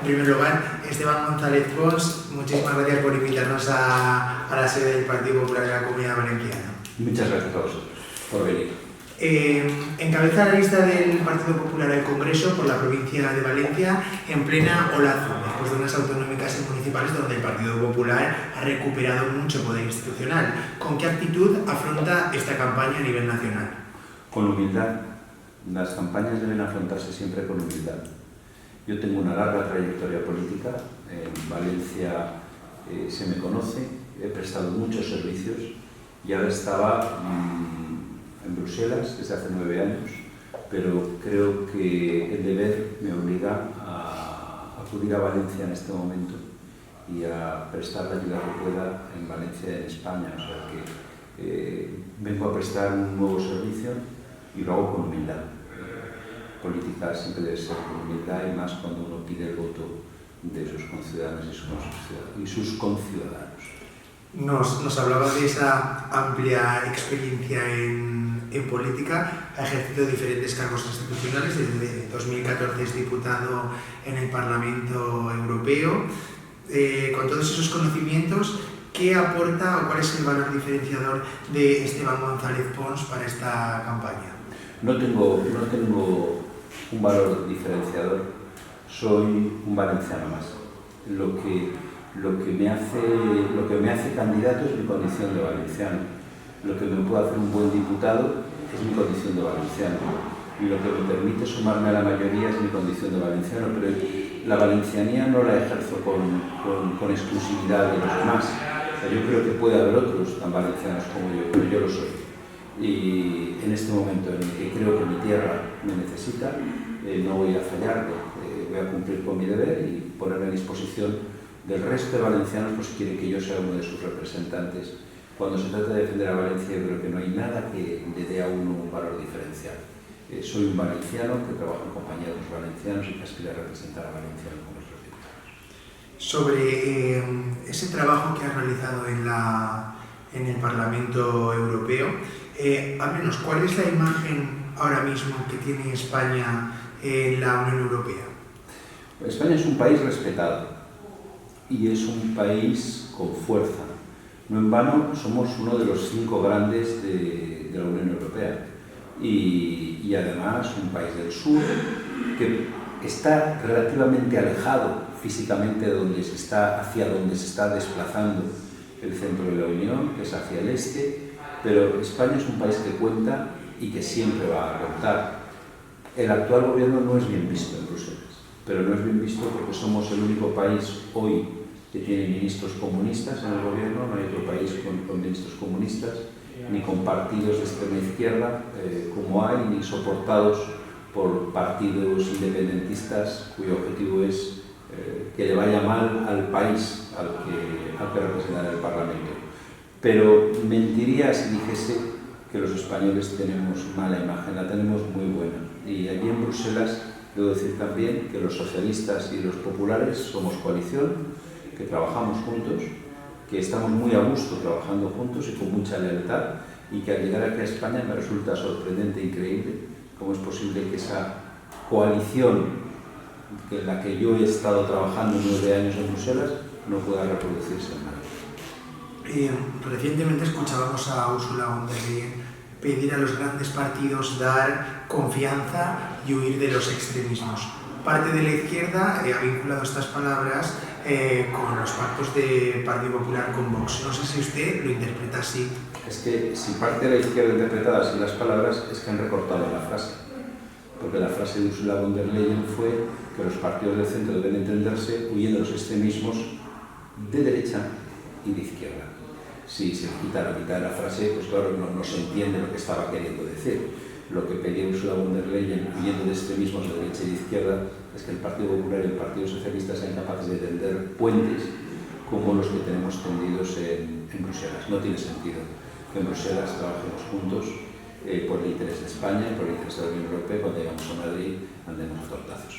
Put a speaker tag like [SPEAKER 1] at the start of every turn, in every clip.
[SPEAKER 1] primer lugar, Esteban González Pons, muchísimas gracias por invitarnos a la sede del Partido Popular de la Comunidad Valenciana.
[SPEAKER 2] Muchas gracias a vosotros por venir.
[SPEAKER 1] Encabeza la lista del Partido Popular al Congreso por la provincia de Valencia en plena olazo, después de unas autonómicas y municipales donde el Partido Popular ha recuperado mucho poder institucional. ¿Con qué actitud afronta esta campaña a nivel nacional?
[SPEAKER 2] Con humildad. Las campañas deben afrontarse siempre con humildad. Yo tengo una larga trayectoria política. En Valencia se me conoce, he prestado muchos servicios y ahora estaba en Bruselas desde hace 9 años, pero creo que el deber me obliga a acudir a Valencia en este momento y a prestar la ayuda que pueda en Valencia y en España. O sea que vengo a prestar un nuevo servicio y lo hago con humildad. Política siempre debe ser con humildad y más cuando uno pide el voto de sus conciudadanos y sus conciudadanos.
[SPEAKER 1] Nos hablaba de esa amplia experiencia en política, ha ejercido diferentes cargos institucionales, desde 2014 es diputado en el Parlamento Europeo. Con todos esos conocimientos, ¿qué aporta o cuál es el valor diferenciador de Esteban González Pons para esta campaña?
[SPEAKER 2] No tengo un valor diferenciador, soy un valenciano más. Lo que me hace candidato es mi condición de valenciano. Lo que me puede hacer un buen diputado es mi condición de valenciano. Y lo que me permite sumarme a la mayoría es mi condición de valenciano, pero la valencianía no la ejerzo con exclusividad de los demás. O sea, yo creo que puede haber otros tan valencianos como yo, pero yo lo soy. Y en este momento en el que creo que mi tierra me necesita, no voy a fallar, voy a cumplir con mi deber y ponerme a disposición del resto de valencianos por si quieren que yo sea uno de sus representantes. Cuando se trata de defender a Valencia, yo creo que no hay nada que le dé a uno un valor diferencial. Soy un valenciano que trabaja en compañía de los valencianos y que aspira a representar a Valencia en el Congreso de los Diputados.
[SPEAKER 1] Sobre ese trabajo que has realizado en el Parlamento Europeo, háblenos, ¿cuál es la imagen ahora mismo que tiene España en la Unión Europea?
[SPEAKER 2] España es un país respetado y es un país con fuerza. No en vano somos uno de los 5 grandes de la Unión Europea y además un país del sur que está relativamente alejado físicamente hacia donde se está desplazando el centro de la Unión, que es hacia el este, pero España es un país que cuenta y que siempre va a contar. El actual gobierno no es bien visto en Bruselas, pero no es bien visto porque somos el único país hoy que tiene ministros comunistas en el gobierno. No hay otro país con ministros comunistas, ni con partidos de extrema izquierda como hay, ni soportados por partidos independentistas cuyo objetivo es que le vaya mal al país al que representa en el Parlamento. Pero mentiría si dijese que los españoles tenemos mala imagen, la tenemos muy buena. Y allí en Bruselas debo decir también que los socialistas y los populares somos coalición, que trabajamos juntos, que estamos muy a gusto trabajando juntos y con mucha lealtad, y que al llegar aquí a España me resulta sorprendente e increíble cómo es posible que esa coalición en la que yo he estado trabajando 9 años en Bruselas no pueda reproducirse en Madrid.
[SPEAKER 1] Recientemente escuchábamos a Ursula von der Leyen pedir a los grandes partidos dar confianza y huir de los extremismos. Parte de la izquierda ha vinculado estas palabras con los pactos de Partido Popular con Vox. No sé si usted lo interpreta así.
[SPEAKER 2] Es que si parte de la izquierda interpretada así las palabras, es que han recortado la frase. Porque la frase de Ursula von der Leyen fue que los partidos del centro deben entenderse huyendo de los extremismos de derecha y de izquierda. Si se quita la mitad de la frase, pues claro, no se entiende lo que estaba queriendo decir. Lo que pedía Ursula von der Leyen, huyendo de extremismos de derecha y de izquierda, es que el Partido Popular y el Partido Socialista sean capaces de tender puentes como los que tenemos tendidos en Bruselas. No tiene sentido que en Bruselas trabajemos juntos por el interés de España y por el interés de la Unión Europea. Cuando llegamos a Madrid andemos a tortazos.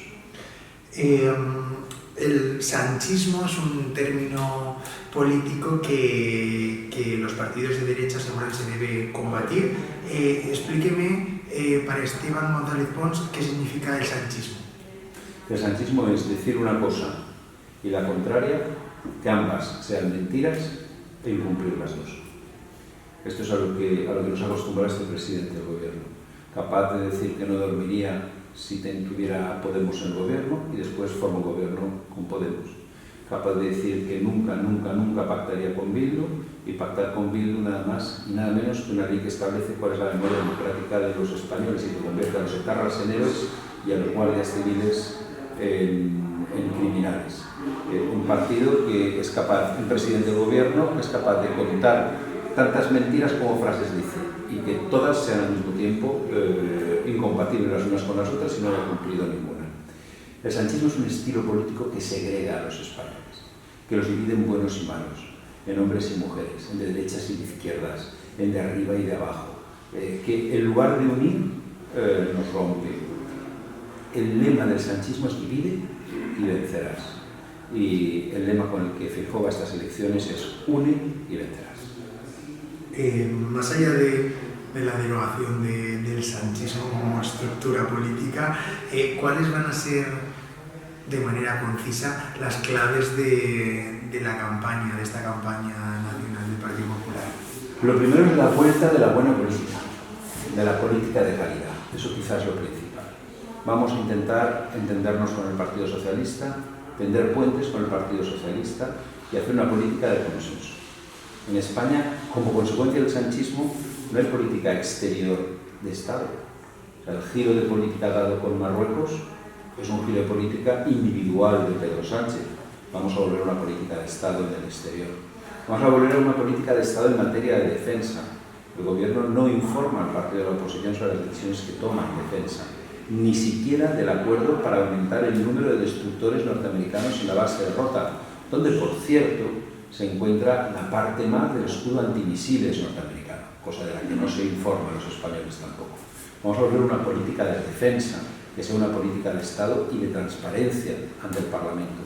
[SPEAKER 1] El sanchismo es un término político que los partidos de derecha aseguran se debe combatir. Explíqueme para Esteban González Pons qué significa el sanchismo.
[SPEAKER 2] que el sanchismo es decir una cosa y la contraria, que ambas sean mentiras e incumplir las dos. Esto es a lo que nos acostumbra este presidente del gobierno, capaz de decir que no dormiría si tuviera Podemos en el gobierno y después forma un gobierno con Podemos. Capaz de decir que nunca, nunca, nunca pactaría con Bildu y pactar con Bildu nada más y nada menos que una ley que establece cuál es la memoria democrática de los españoles y que convierte a los etarras en héroes y a los guardias civiles en criminales. Un partido que es capaz, un presidente del gobierno que es capaz de contar tantas mentiras como frases dice y que todas sean al mismo tiempo incompatibles las unas con las otras y no haya cumplido ninguna. El sanchismo es un estilo político que segrega a los españoles, que los divide en buenos y malos, en hombres y mujeres, en de derechas y de izquierdas, en de arriba y de abajo, que en lugar de unir nos rompe. El lema del sanchismo es divide y vencerás. Y el lema con el que Feijóo va a estas elecciones es une y vencerás.
[SPEAKER 1] Más allá de la derogación del sanchismo como estructura política, ¿cuáles van a ser, de manera concisa, las claves de esta campaña nacional del Partido Popular?
[SPEAKER 2] Lo primero es la vuelta de la buena política, de la política de calidad. Eso quizás es lo principal. Vamos a intentar entendernos con el Partido Socialista, tender puentes con el Partido Socialista y hacer una política de consenso. En España, como consecuencia del sanchismo, no hay política exterior de Estado. O sea, el giro de política dado con Marruecos es un giro de política individual de Pedro Sánchez. Vamos a volver a una política de Estado en el exterior. Vamos a volver a una política de Estado en materia de defensa. El gobierno no informa al partido de la oposición sobre las decisiones que toma en defensa, ni siquiera del acuerdo para aumentar el número de destructores norteamericanos en la base de Rota, donde, por cierto, se encuentra la parte más del escudo antimisiles norteamericano, cosa de la que no se informa a los españoles tampoco. Vamos a volver a una política de defensa, que sea una política de Estado y de transparencia ante el Parlamento.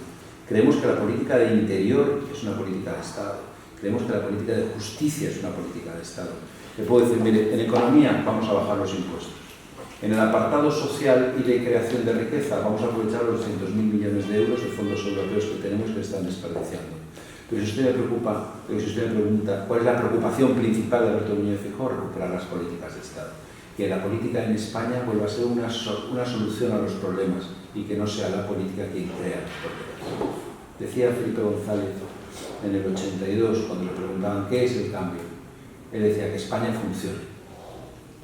[SPEAKER 2] Creemos que la política de interior es una política de Estado. Creemos que la política de justicia es una política de Estado. Le puedo decir, mire, en economía vamos a bajar los impuestos. En el apartado social y de creación de riqueza vamos a aprovechar los 200.000 millones de euros de fondos europeos que tenemos que están desperdiciando. Pero si usted me pregunta cuál es la preocupación principal de Alberto Núñez Feijóo, recuperar las políticas de Estado. Que la política en España vuelva a ser una solución a los problemas y que no sea la política quien crea los problemas. Decía Felipe González en el 82, cuando le preguntaban qué es el cambio, él decía que España funcione.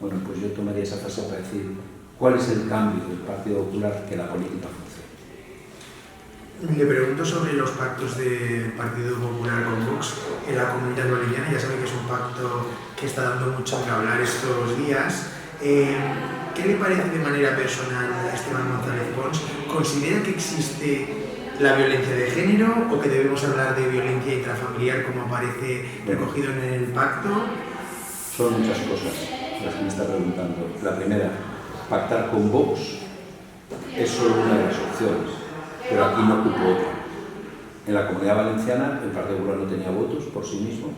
[SPEAKER 2] Bueno, pues yo tomaría esa frase para decir cuál es el cambio del Partido Popular, que la política funcione.
[SPEAKER 1] Le pregunto sobre los pactos del Partido Popular con Vox en la Comunidad Valenciana. Ya sabe que es un pacto que está dando mucho que hablar estos días. ¿Qué le parece de manera personal a Esteban González Pons? ¿Considera que existe la violencia de género o que debemos hablar de violencia intrafamiliar como aparece recogido en el pacto?
[SPEAKER 2] Son muchas cosas las que me está preguntando. La primera, pactar con Vox es solo una de las opciones, pero aquí no ocupo otra. En la Comunidad Valenciana el Partido Popular no tenía votos por sí mismo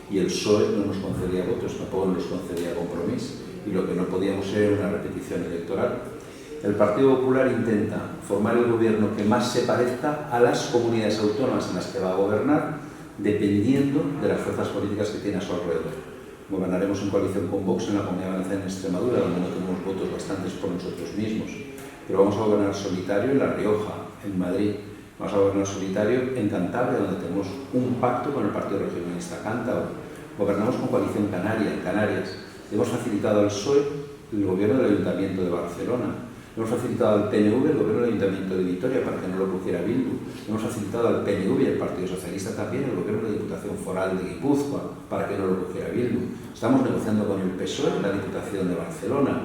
[SPEAKER 2] y el PSOE no nos concedía votos, tampoco nos concedía Compromís, y lo que no podíamos ser una repetición electoral. El Partido Popular intenta formar el gobierno que más se parezca a las comunidades autónomas en las que va a gobernar, dependiendo de las fuerzas políticas que tiene a su alrededor. Gobernaremos en coalición con Vox en la Comunidad Valenciana en Extremadura, donde no tenemos votos bastantes por nosotros mismos, pero vamos a gobernar solitario en La Rioja, en Madrid. Vamos a gobernar solitario en Cantabria, donde tenemos un pacto con el Partido Regionalista Cántabro. Gobernamos con coalición canaria, en Canarias. Hemos facilitado al PSOE el gobierno del Ayuntamiento de Barcelona. Hemos facilitado al PNV el gobierno del Ayuntamiento de Vitoria para que no lo cogiera Bildu. Hemos facilitado al PNV y al Partido Socialista también el gobierno de la Diputación Foral de Guipúzcoa para que no lo cogiera Bildu. Estamos negociando con el PSOE la Diputación de Barcelona.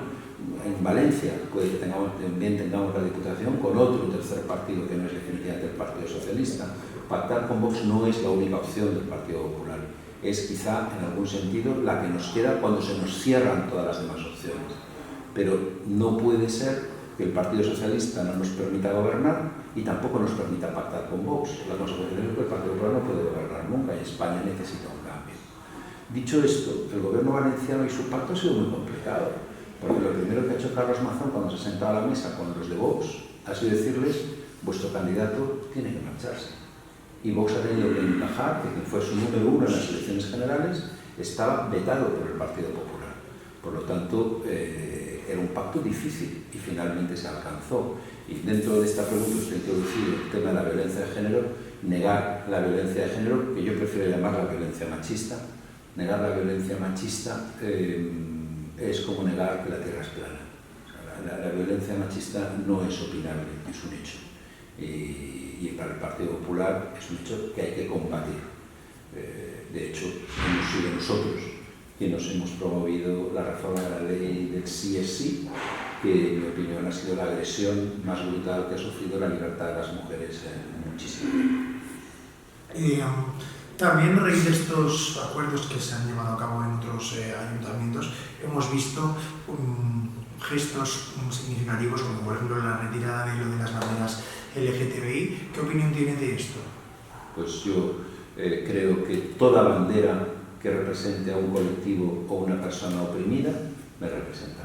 [SPEAKER 2] En Valencia puede que también tengamos la Diputación con otro tercer partido que no es definitivamente el Partido Socialista. Pactar con Vox no es la única opción del Partido Popular. Es quizá en algún sentido la que nos queda cuando se nos cierran todas las demás opciones. Pero no puede ser que el Partido Socialista no nos permita gobernar y tampoco nos permita pactar con Vox. La consecuencia es que el Partido Popular no puede gobernar nunca y España necesita un cambio. Dicho esto, el gobierno valenciano y su pacto ha sido muy complicado, porque lo primero que ha hecho Carlos Mazón cuando se sentó a la mesa con los de Vox ha sido decirles, vuestro candidato tiene que marcharse. Y Vox ha tenido que encajar que quien fue su número 1 en las elecciones generales estaba vetado por el Partido Popular. Por lo tanto, era un pacto difícil y finalmente se alcanzó. Y dentro de esta pregunta usted ha introducido el tema de la violencia de género, negar la violencia de género, que yo prefiero llamar la violencia machista. Negar la violencia machista es como negar que la Tierra es plana. O sea, la violencia machista no es opinable, es un hecho. Y para el Partido Popular es un hecho que hay que combatir. De hecho, hemos sido nosotros quienes hemos promovido la reforma de la ley del sí es sí, que en mi opinión ha sido la agresión más brutal que ha sufrido la libertad de las mujeres en muchísimo tiempo.
[SPEAKER 1] También, a raíz de estos acuerdos que se han llevado a cabo en otros ayuntamientos, hemos visto gestos significativos, como por ejemplo la retirada de lo de las banderas LGTBI. ¿Qué opinión tiene de esto?
[SPEAKER 2] Pues yo creo que toda bandera que represente a un colectivo o una persona oprimida me representa.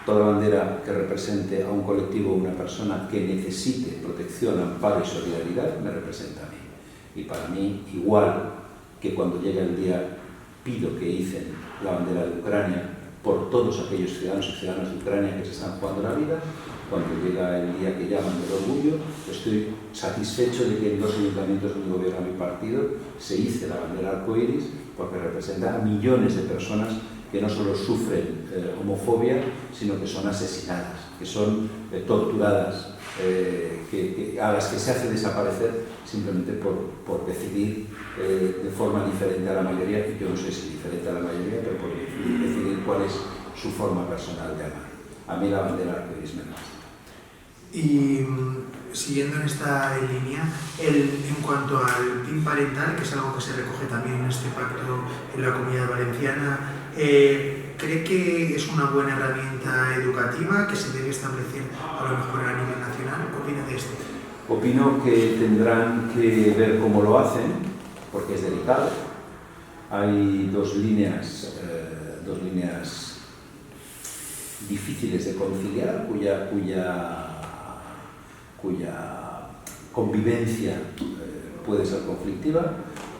[SPEAKER 2] Toda bandera que represente a un colectivo o una persona que necesite protección, amparo y solidaridad me representa a mí. Y para mí, igual que cuando llega el día, pido que hicen la bandera de Ucrania por todos aquellos ciudadanos y ciudadanas de Ucrania que se están jugando la vida, cuando llega el día que llaman del orgullo, estoy satisfecho de que en 2 ayuntamientos donde gobierna mi partido se hice la bandera arcoíris, porque representa a millones de personas que no solo sufren homofobia, sino que son asesinadas, que son torturadas, a las que se hace desaparecer simplemente por decidir de forma diferente a la mayoría, y yo no sé si diferente a la mayoría, pero por decidir cuál es su forma personal de amar. A mí la bandera arcoíris me gusta.
[SPEAKER 1] Y siguiendo en esta línea, en cuanto al PIN parental, que es algo que se recoge también en este pacto en la Comunidad Valenciana, ¿cree que es una buena herramienta educativa que se debe establecer a lo mejor a nivel nacional? ¿Qué opina de esto?
[SPEAKER 2] Opino que tendrán que ver cómo lo hacen, porque es delicado. Hay dos líneas difíciles de conciliar, cuya convivencia puede ser conflictiva.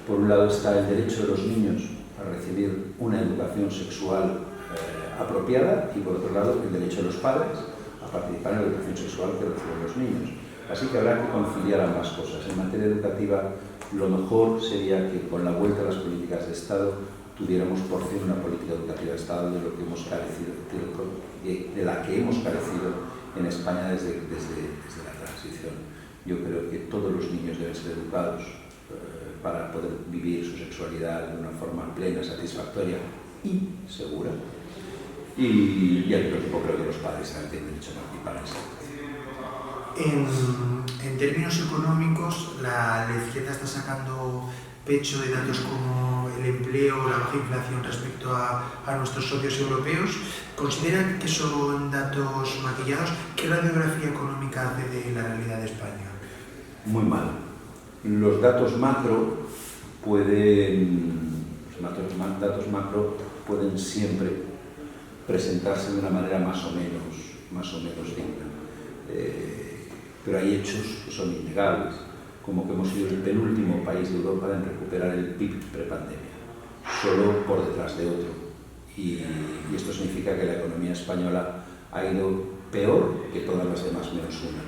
[SPEAKER 2] Por un lado está el derecho de los niños a recibir una educación sexual apropiada, y por otro lado el derecho de los padres a participar en la educación sexual que reciben los niños. Así que habrá que conciliar ambas cosas. En materia educativa, lo mejor sería que con la vuelta a las políticas de Estado tuviéramos por fin una política educativa de Estado de la que hemos carecido en España desde la transición. Yo creo que todos los niños deben ser educados para poder vivir su sexualidad de una forma plena, satisfactoria y segura. Y al mismo tiempo creo que los padres también tienen derecho a participar en esa educación.
[SPEAKER 1] En términos económicos, la izquierda está sacando pecho de datos como el empleo o la baja inflación respecto a nuestros socios europeos. ¿Consideran que son datos maquillados? ¿Qué radiografía económica hace de la realidad de España?
[SPEAKER 2] Muy mal. Los datos macro pueden siempre presentarse de una manera más o menos digna. Pero hay hechos que son innegables, como que hemos sido el penúltimo país de Europa en recuperar el PIB prepandemia, solo por detrás de otro. Y esto significa que la economía española ha ido peor que todas las demás menos una.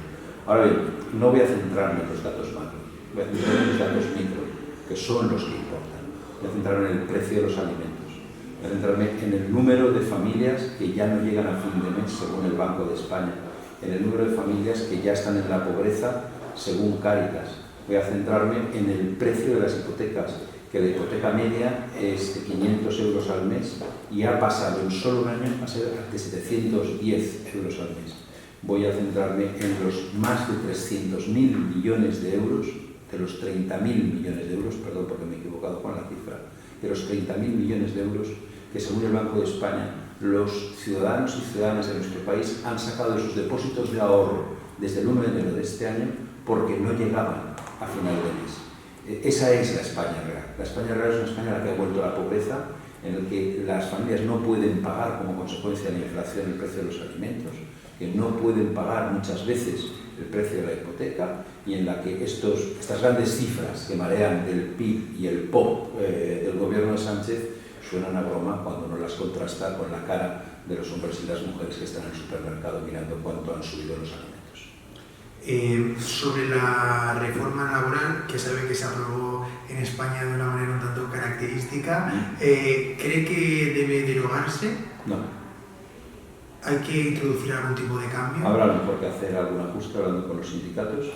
[SPEAKER 2] Ahora bien, no voy a centrarme en los datos macro, voy a centrarme en los datos micro, que son los que importan. Voy a centrarme en el precio de los alimentos, voy a centrarme en el número de familias que ya no llegan a fin de mes, según el Banco de España, en el número de familias que ya están en la pobreza, según Cáritas. Voy a centrarme en el precio de las hipotecas, que la hipoteca media es de 500 euros al mes y ha pasado en solo un año a ser de 710 euros al mes. Voy a centrarme en los más de 300.000 millones de euros, de los 30.000 millones de euros, perdón porque me he equivocado con la cifra, de los 30.000 millones de euros que según el Banco de España los ciudadanos y ciudadanas de nuestro país han sacado de sus depósitos de ahorro desde el 1 de enero de este año porque no llegaban a final de mes. Esa es la España real. La España real es una España en la que ha vuelto la pobreza, en la que las familias no pueden pagar como consecuencia de la inflación el precio de los alimentos, que no pueden pagar muchas veces el precio de la hipoteca y en la que estas grandes cifras que marean del PIB y el POP del gobierno de Sánchez suenan a broma cuando no las contrasta con la cara de los hombres y las mujeres que están en el supermercado mirando cuánto han subido los alimentos.
[SPEAKER 1] Sobre la reforma laboral, que sabe que se aprobó en España de una manera un tanto característica, ¿cree que debe derogarse?
[SPEAKER 2] No.
[SPEAKER 1] ¿Hay que introducir algún tipo de cambio?
[SPEAKER 2] Habrá mejor que hacer algún ajuste hablando con los sindicatos,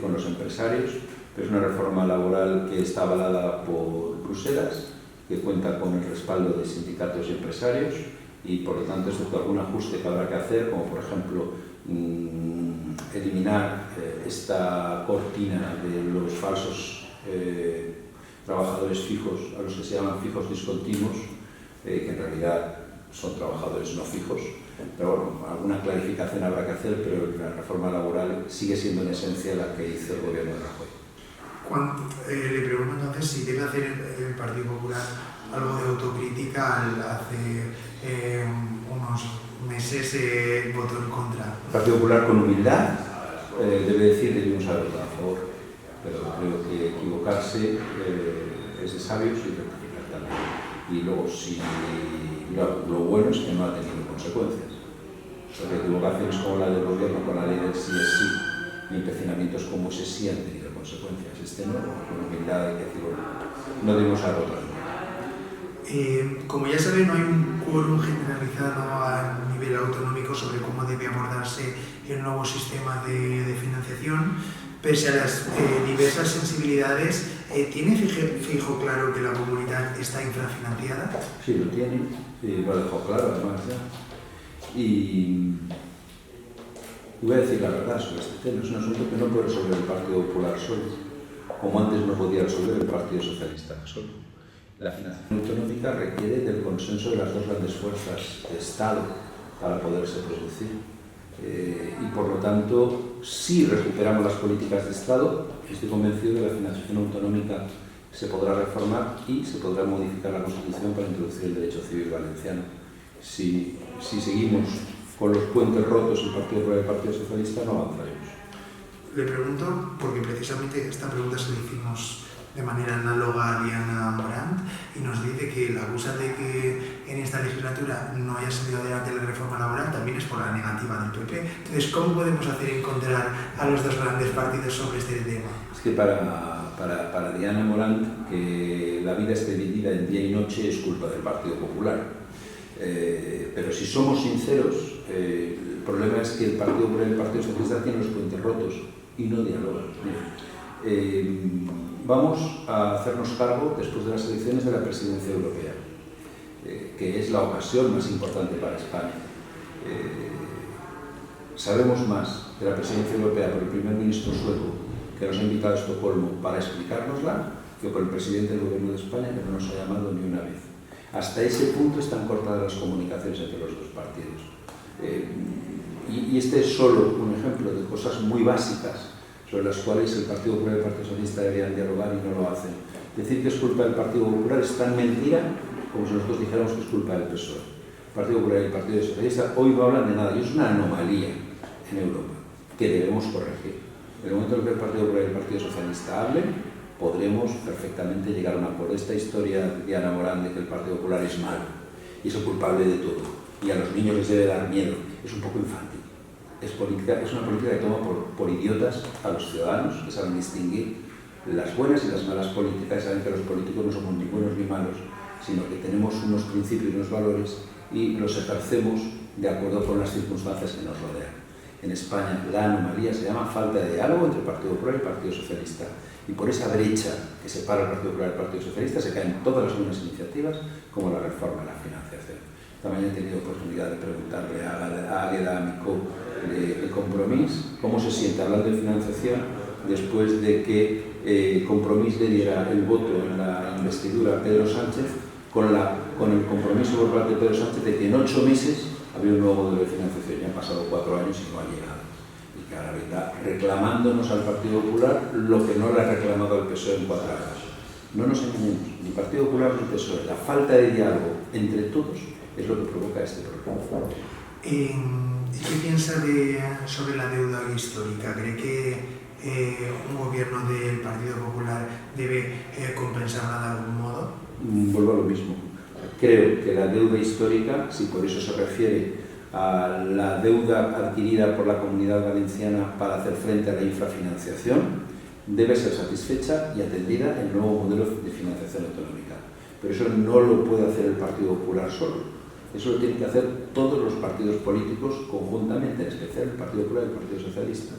[SPEAKER 2] con los empresarios, pero es una reforma laboral que está avalada por Bruselas, que cuenta con el respaldo de sindicatos y empresarios y por lo tanto excepto algún ajuste que habrá que hacer, como por ejemplo eliminar esta cortina de los falsos trabajadores fijos, a los que se llaman fijos discontinuos, que en realidad son trabajadores no fijos, pero bueno, alguna clarificación habrá que hacer, pero la reforma laboral sigue siendo en esencia la que hizo el gobierno de Rajoy.
[SPEAKER 1] Le pregunto entonces si debe hacer el Partido Popular algo de autocrítica al hace unos meses votó en contra.
[SPEAKER 2] El Partido Popular con humildad debe decir que debemos haber votado a favor, pero creo que equivocarse es de sabios y rectificar también. Y luego, si lo bueno es que no ha tenido consecuencias. Porque equivocaciones como la del gobierno con la ley del sí es sí, y empecinamientos como ese sí han tenido consecuencias. Este no, con humildad hay que decirlo, no debemos haber votado.
[SPEAKER 1] Como ya saben, no hay un quórum generalizado a nivel autonómico sobre cómo debe abordarse el nuevo sistema de financiación. Pese a las diversas sensibilidades, ¿tiene fijo claro que la comunidad está infrafinanciada?
[SPEAKER 2] Sí, lo tiene, y lo ha dejado claro además ya. Y voy a decir la verdad sobre este tema, es un asunto que no puede resolver el Partido Popular solo, como antes no podía resolver el Partido Socialista solo. La financiación autonómica requiere del consenso de las dos grandes fuerzas de Estado para poderse producir. Y por lo tanto, si recuperamos las políticas de Estado, estoy convencido de que la financiación autonómica se podrá reformar y se podrá modificar la Constitución para introducir el derecho civil valenciano. Si seguimos con los puentes rotos el Partido Popular y el Partido Socialista, no avanzaremos.
[SPEAKER 1] Le pregunto, porque precisamente esta pregunta se la hicimos de manera análoga a Diana Morant y nos dice que la acusa de que en esta legislatura no haya salido adelante la reforma laboral también es por la negativa del PP. Entonces, ¿cómo podemos hacer encontrar a los dos grandes partidos sobre este tema?
[SPEAKER 2] Es que para Diana Morant, que la vida esté dividida en día y noche es culpa del Partido Popular. Pero si somos sinceros, el problema es que el Partido Popular y el Partido Socialista tienen los puentes rotos y no dialogan. Vamos a hacernos cargo, después de las elecciones, de la presidencia europea, que es la ocasión más importante para España. Sabemos más de la presidencia europea por el primer ministro sueco, que nos ha invitado a Estocolmo para explicárnosla, que por el presidente del gobierno de España, que no nos ha llamado ni una vez. Hasta ese punto están cortadas las comunicaciones entre los dos partidos. Y este es solo un ejemplo de cosas muy básicas sobre las cuales el Partido Popular y el Partido Socialista deberían dialogar y no lo hacen. Decir que es culpa del Partido Popular es tan mentira como si nosotros dijéramos que es culpa del PSOE. El Partido Popular y el Partido Socialista hoy no hablan de nada y es una anomalía en Europa que debemos corregir. En el momento en que el Partido Popular y el Partido Socialista hablen, podremos perfectamente llegar a un acuerdo. Esta historia de Diana Morant de que el Partido Popular es malo y es el culpable de todo y a los niños les debe dar miedo es un poco infantil. Es una política que toma por idiotas a los ciudadanos, que saben distinguir las buenas y las malas políticas, saben que los políticos no somos ni buenos ni malos, sino que tenemos unos principios y unos valores y los ejercemos de acuerdo con las circunstancias que nos rodean. En España la anomalía se llama falta de diálogo entre el Partido Popular y el Partido Socialista. Y por esa brecha que separa el Partido Popular y el Partido Socialista se caen todas las buenas iniciativas, como la reforma de la financiación. También he tenido oportunidad de preguntarle a Águeda Amicó de Compromís cómo se siente hablando de financiación después de que Compromís le diera el voto en la investidura a Pedro Sánchez con el compromiso por parte de Pedro Sánchez de que en 8 meses había un nuevo modelo de financiación. Ya han pasado 4 años y no ha llegado. Y que ahora está reclamándonos al Partido Popular lo que no le ha reclamado al PSOE en 4 años. No nos engañemos, ni Partido Popular ni PSOE. La falta de diálogo entre todos es lo que provoca este problema.
[SPEAKER 1] ¿Qué piensa sobre la deuda histórica? ¿Cree que un gobierno del Partido Popular debe compensarla de algún modo?
[SPEAKER 2] Vuelvo a lo mismo. Creo que la deuda histórica, si por eso se refiere a la deuda adquirida por la Comunidad Valenciana para hacer frente a la infrafinanciación, debe ser satisfecha y atendida en el nuevo modelo de financiación autonómica. Pero eso no lo puede hacer el Partido Popular solo. Eso lo tienen que hacer todos los partidos políticos conjuntamente, en especial el Partido Popular y el Partido Socialista.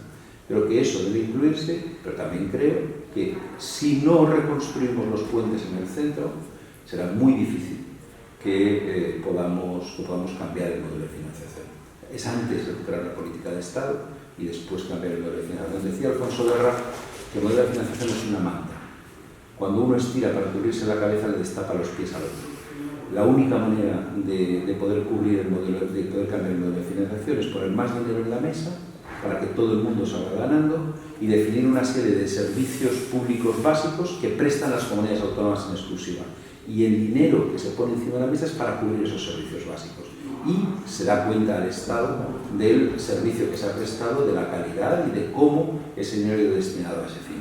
[SPEAKER 2] Creo que eso debe incluirse, pero también creo que si no reconstruimos los puentes en el centro, será muy difícil que podamos cambiar el modelo de financiación. Es antes recuperar la política de Estado y después cambiar el modelo de financiación. Decía Alfonso Guerra que el modelo de financiación es una manta. Cuando uno estira para cubrirse la cabeza, le destapa los pies al otro. La única manera de poder cubrir el modelo, de poder cambiar el modelo de financiación es poner más dinero en la mesa para que todo el mundo salga ganando y definir una serie de servicios públicos básicos que prestan las comunidades autónomas en exclusiva. Y el dinero que se pone encima de la mesa es para cubrir esos servicios básicos. Y se da cuenta al Estado del servicio que se ha prestado, de la calidad y de cómo ese dinero ha ido destinado a ese fin.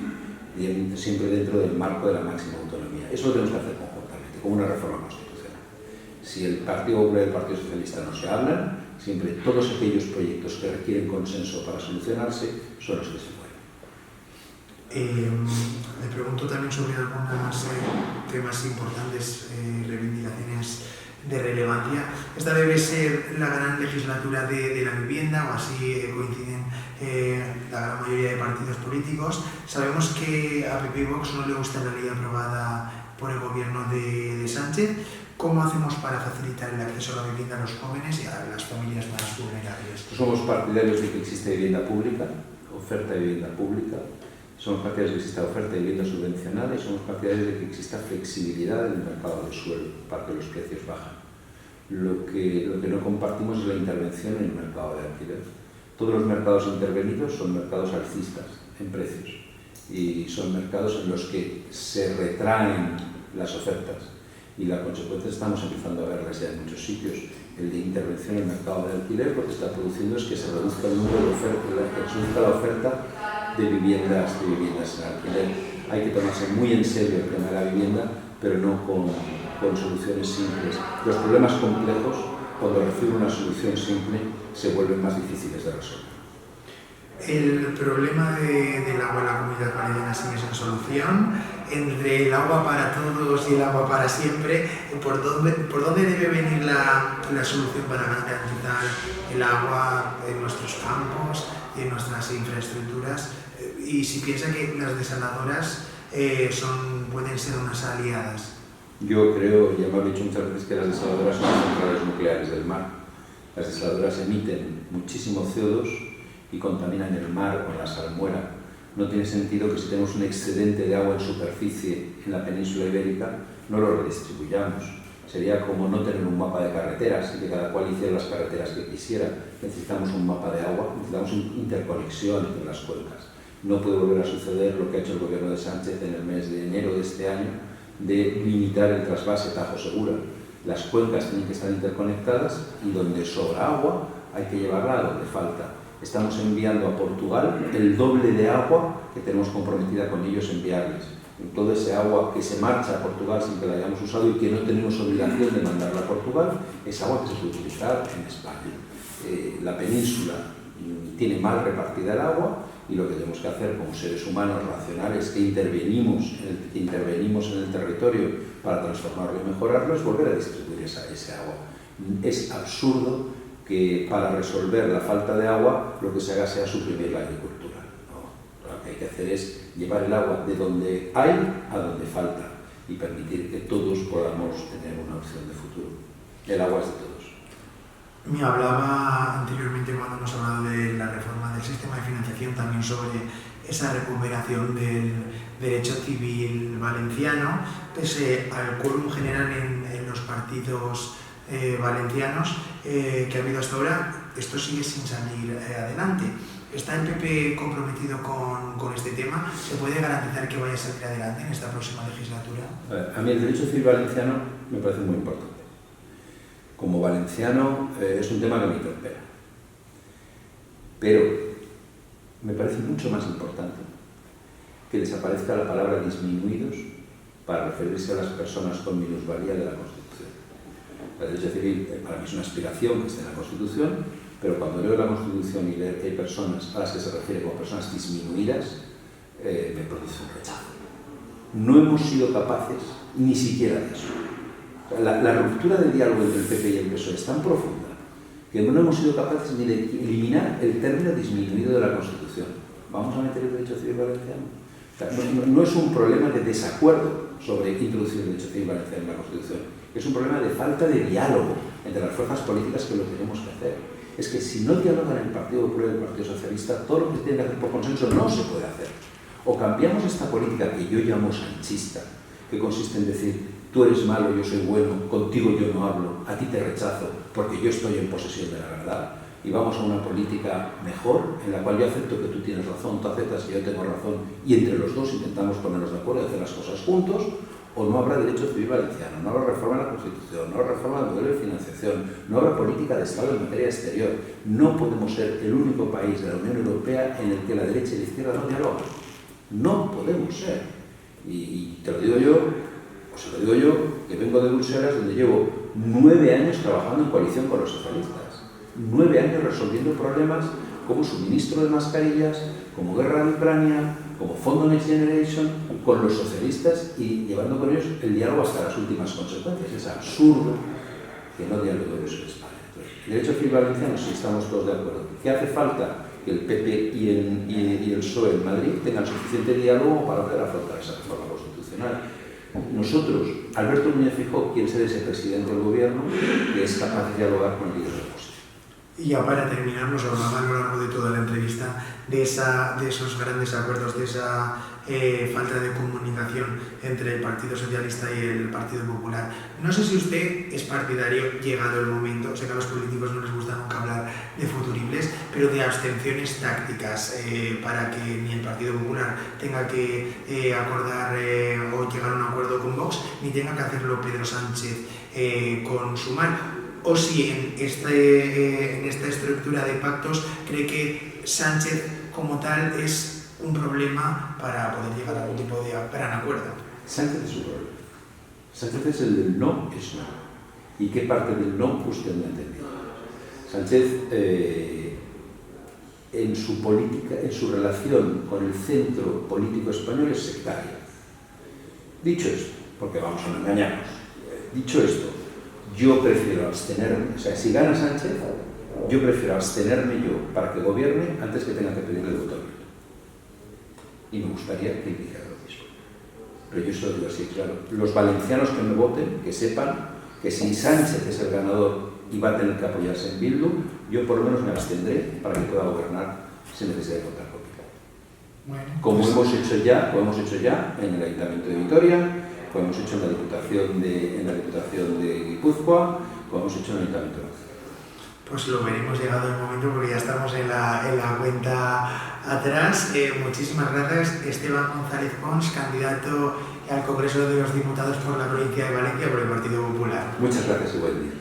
[SPEAKER 2] Y siempre dentro del marco de la máxima autonomía. Eso lo tenemos que hacer conjuntamente, como una reforma constitucional. Si el Partido Popular y el Partido Socialista no se hablan, siempre todos aquellos proyectos que requieren consenso para solucionarse son los que se mueven.
[SPEAKER 1] Me pregunto también sobre algunos temas importantes, reivindicaciones de relevancia. Esta debe ser la gran legislatura de la vivienda, o así coinciden la gran mayoría de partidos políticos. Sabemos que a PP y Vox no le gusta la ley aprobada por el gobierno de Sánchez. ¿Cómo hacemos para facilitar el acceso a la vivienda a los jóvenes y a las familias más vulnerables?
[SPEAKER 2] Somos partidarios de que existe vivienda pública, oferta de vivienda pública. Somos partidarios de que exista oferta de vivienda subvencionada y somos partidarios de que exista flexibilidad en el mercado del suelo para que los precios bajen. Lo que no compartimos es la intervención en el mercado de alquiler. Todos los mercados intervenidos son mercados alcistas en precios y son mercados en los que se retraen las ofertas. Y la consecuencia estamos empezando a verlas ya en muchos sitios. El de intervención en el mercado de alquiler lo que está produciendo es que se reduzca el número de ofertas, que se reduzca la oferta de viviendas en alquiler. Hay que tomarse muy en serio el tema de la vivienda, pero no con soluciones simples. Los problemas complejos, cuando reciben una solución simple, se vuelven más difíciles de resolver.
[SPEAKER 1] El problema del agua en la Comunidad Valenciana sigue sin solución. Entre el agua para todos y el agua para siempre, ¿por dónde debe venir la solución para garantizar el agua en nuestros campos y en nuestras infraestructuras? Y si piensa que las desaladoras pueden ser unas aliadas.
[SPEAKER 2] Yo creo, ya me han dicho muchas veces, que las desaladoras son centrales nucleares del mar. Las desaladoras emiten muchísimo CO2 y contaminan el mar con la salmuera. No tiene sentido que si tenemos un excedente de agua en superficie en la península ibérica, no lo redistribuyamos. Sería como no tener un mapa de carreteras y que cada cual hiciera las carreteras que quisiera. Necesitamos un mapa de agua, necesitamos interconexión entre las cuencas. No puede volver a suceder lo que ha hecho el gobierno de Sánchez en el mes de enero de este año, de limitar el trasvase Tajo Segura. Las cuencas tienen que estar interconectadas y donde sobra agua hay que llevarla a donde falta. Estamos enviando a Portugal el doble de agua que tenemos comprometida con ellos enviarles. Todo ese agua que se marcha a Portugal sin que la hayamos usado y que no tenemos obligación de mandarla a Portugal, es agua que se puede utilizar en España. La península tiene mal repartida el agua y lo que tenemos que hacer como seres humanos racionales que intervenimos en el territorio para transformarlo y mejorarlo es volver a distribuir ese agua. Es absurdo que para resolver la falta de agua lo que se haga sea suprimir la agricultura. No, lo que hay que hacer es llevar el agua de donde hay a donde falta y permitir que todos podamos tener una opción de futuro. El agua es de todos.
[SPEAKER 1] Me hablaba anteriormente, cuando hemos hablado de la reforma del sistema de financiación, también sobre esa recuperación del derecho civil valenciano, pese al quórum general en los partidos valencianos que ha habido hasta ahora. Esto sigue sin salir adelante. ¿Está el PP comprometido con este tema? ¿Se puede garantizar que vaya a salir adelante en esta próxima legislatura?
[SPEAKER 2] A mí el derecho civil valenciano me parece muy importante. Como valenciano es un tema que me interpela. Pero me parece mucho más importante que desaparezca la palabra disminuidos para referirse a las personas con minusvalía de la Constitución. La derecha civil para mí es una aspiración que esté en la Constitución, pero cuando leo la Constitución y leo que hay personas a las que se refiere como personas disminuidas, me produce un rechazo. No hemos sido capaces ni siquiera de eso. La ruptura del diálogo entre el PP y el PSOE es tan profunda que no hemos sido capaces ni de eliminar el término disminuido de la Constitución. ¿Vamos a meter el derecho civil valenciano? O sea, no es un problema de desacuerdo sobre introducir el derecho civil valenciano en la Constitución, es un problema de falta de diálogo entre las fuerzas políticas que lo tenemos que hacer. Es que si no dialogan el Partido Popular y el Partido Socialista, todo lo que se tiene que hacer por consenso no se puede hacer. O cambiamos esta política que yo llamo sanchista, que consiste en decir, tú eres malo, yo soy bueno, contigo yo no hablo, a ti te rechazo, porque yo estoy en posesión de la verdad, y vamos a una política mejor, en la cual yo acepto que tú tienes razón, tú aceptas que yo tengo razón, y entre los dos intentamos ponernos de acuerdo y hacer las cosas juntos, o no habrá derecho civil valenciano, no habrá reforma de la Constitución, no habrá reforma del modelo de financiación, no habrá política de Estado en materia exterior. No podemos ser el único país de la Unión Europea en el que la derecha y la izquierda no dialogan. No podemos ser. Y te lo digo yo, que vengo de Bruselas, donde llevo 9 años trabajando en coalición con los socialistas. 9 años resolviendo problemas como suministro de mascarillas, como guerra en Ucrania, como Fondo Next Generation, con los socialistas y llevando con ellos el diálogo hasta las últimas consecuencias. Es absurdo que no dialoguemos en España. Entonces, el derecho civil valenciano, sí estamos todos de acuerdo. ¿Qué hace falta? Que el PP y el PSOE en Madrid tengan suficiente diálogo para poder afrontar esa reforma constitucional. Nosotros, Alberto Núñez Feijóo quiere ser ese presidente del gobierno que es capaz de dialogar con el líder de la oposición.
[SPEAKER 1] Y ya para terminar, nos hablaba a lo largo de toda la entrevista de esos grandes acuerdos, de esa falta de comunicación entre el Partido Socialista y el Partido Popular. No sé si usted es partidario, llegado el momento, sé que a los políticos no les gusta nunca hablar de futuribles, pero de abstenciones tácticas para que ni el Partido Popular tenga que acordar o llegar a un acuerdo con Vox, ni tenga que hacerlo Pedro Sánchez con Sumar. O si en esta estructura de pactos cree que Sánchez como tal es un problema para poder llegar a algún tipo de gran acuerdo.
[SPEAKER 2] Sánchez es un problema. Sánchez es el del no es no. ¿Y qué parte del no usted no ha entendido? Sánchez, en su política, en su relación con el centro político español es sectaria. Dicho esto, porque vamos a no engañarnos, dicho esto, yo prefiero abstenerme, o sea, si gana Sánchez, yo prefiero abstenerme yo para que gobierne antes que tenga que pedirle el voto abierto. Y me gustaría que dijera lo mismo. Pero yo se lo digo así, claro. Los valencianos que me voten, que sepan que si Sánchez es el ganador y va a tener que apoyarse en Bildu, yo por lo menos me abstendré para que pueda gobernar sin necesidad de contar conmigo.
[SPEAKER 1] Bueno,
[SPEAKER 2] como
[SPEAKER 1] pues
[SPEAKER 2] hemos hecho ya en el Ayuntamiento de Vitoria, como hemos hecho en la Diputación de Guipúzcoa, como hemos hecho en el Ayuntamiento de Barcelona.
[SPEAKER 1] Pues lo veremos llegado el momento porque ya estamos en la cuenta atrás. Muchísimas gracias, Esteban González Pons, candidato al Congreso de los Diputados por la provincia de Valencia por el Partido Popular.
[SPEAKER 2] Muchas gracias y buen día.